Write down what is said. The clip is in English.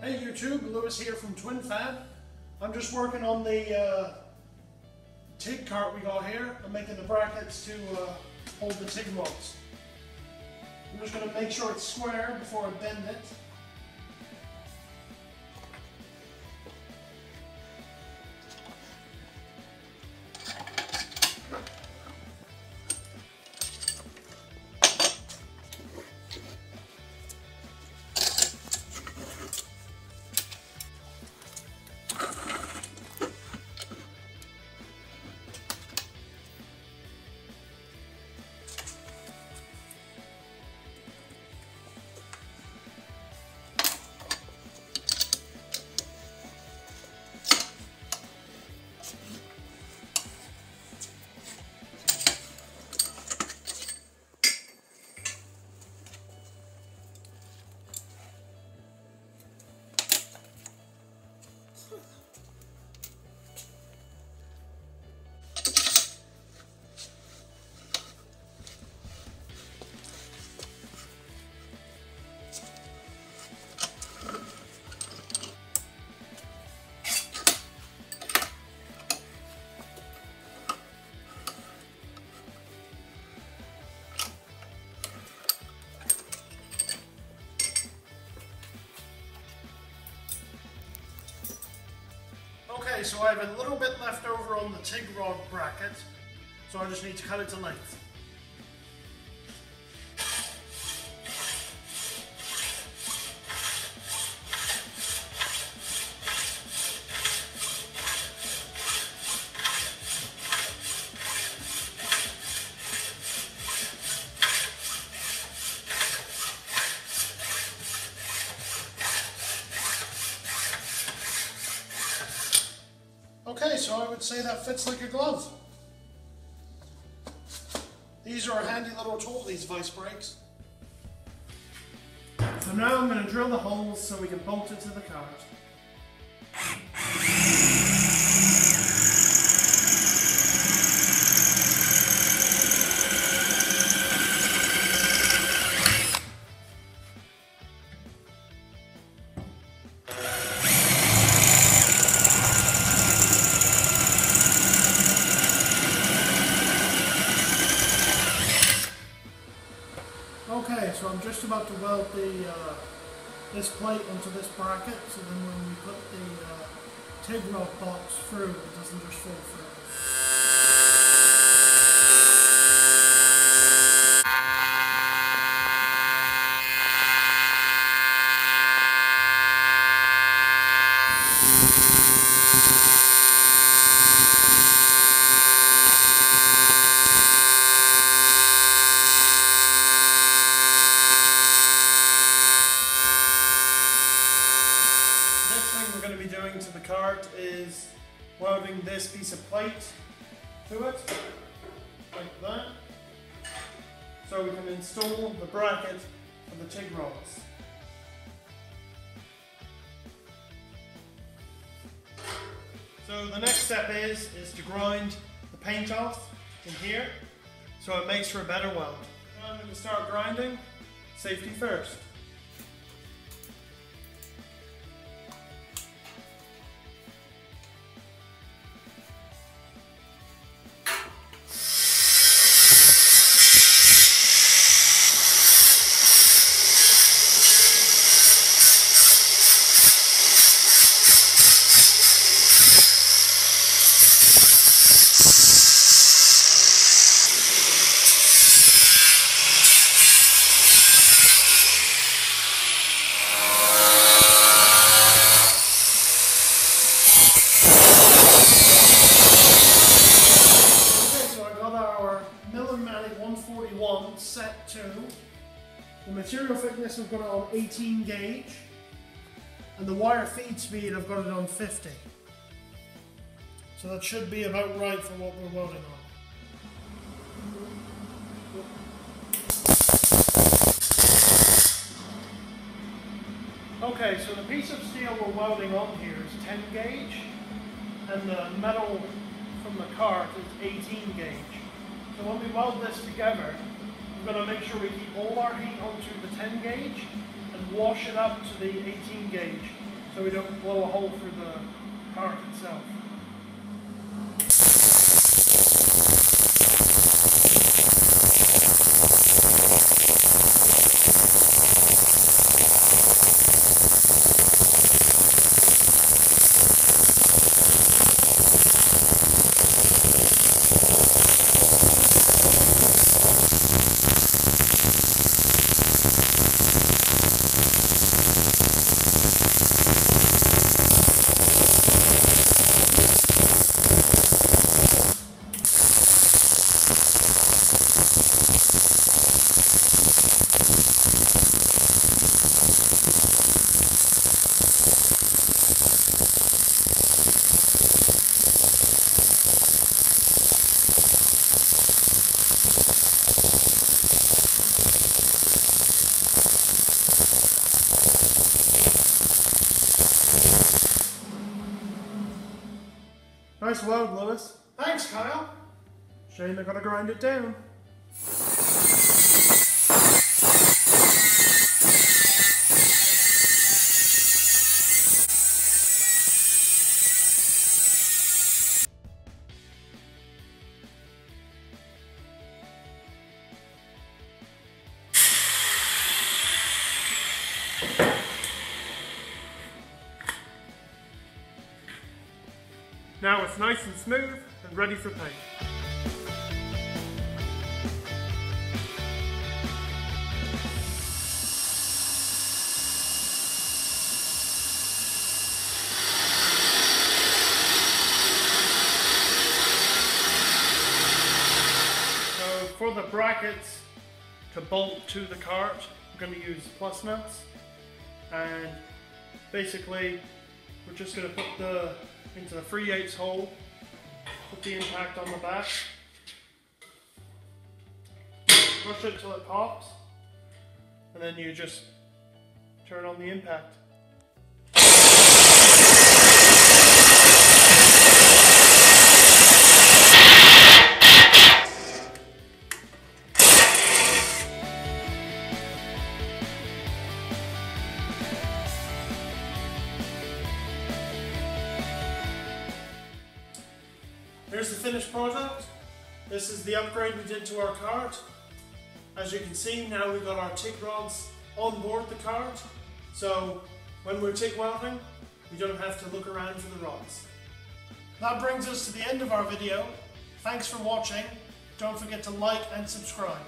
Hey YouTube, Lewis here from TwinFab. I'm just working on the TIG cart we got here. I'm making the brackets to hold the TIG rods. I'm just going to make sure it's square before I bend it. Okay, so I have a little bit left over on the TIG rod bracket, so I just need to cut it to length. Okay, so I would say that fits like a glove. These are a handy little tool, these vice brakes. So now I'm going to drill the holes so we can bolt it to the cart. Okay, so I'm just about to weld this plate onto this bracket, so then when we put the TIG rod box through, it doesn't just fall through. Doing to the cart is welding this piece of plate to it, like that, so we can install the bracket for the TIG rods. So the next step is to grind the paint off in here, so it makes for a better weld. Now I'm going to start grinding, safety first. Set to the material thickness, I've got it on 18 gauge, and the wire feed speed I've got it on 50. So that should be about right for what we're welding on. Okay, so the piece of steel we're welding on here is 10 gauge, and the metal from the cart is 18 gauge. So when we weld this together, we're going to make sure we keep all our heat onto the 10 gauge and wash it up to the 18 gauge so we don't blow a hole through the cart itself. Nice weld, Lewis. Thanks, Kyle. Shame I gotta grind it down. Now it's nice and smooth and ready for paint. So for the brackets to bolt to the cart, I'm going to use plus nuts, and basically we're just going to put into the 3/8 hole, put the impact on the back, push it till it pops, and then you just turn on the impact. Here's the finished product. This is the upgrade we did to our cart. As you can see, now we've got our TIG rods on board the cart. So when we're TIG welding, we don't have to look around for the rods. That brings us to the end of our video. Thanks for watching. Don't forget to like and subscribe.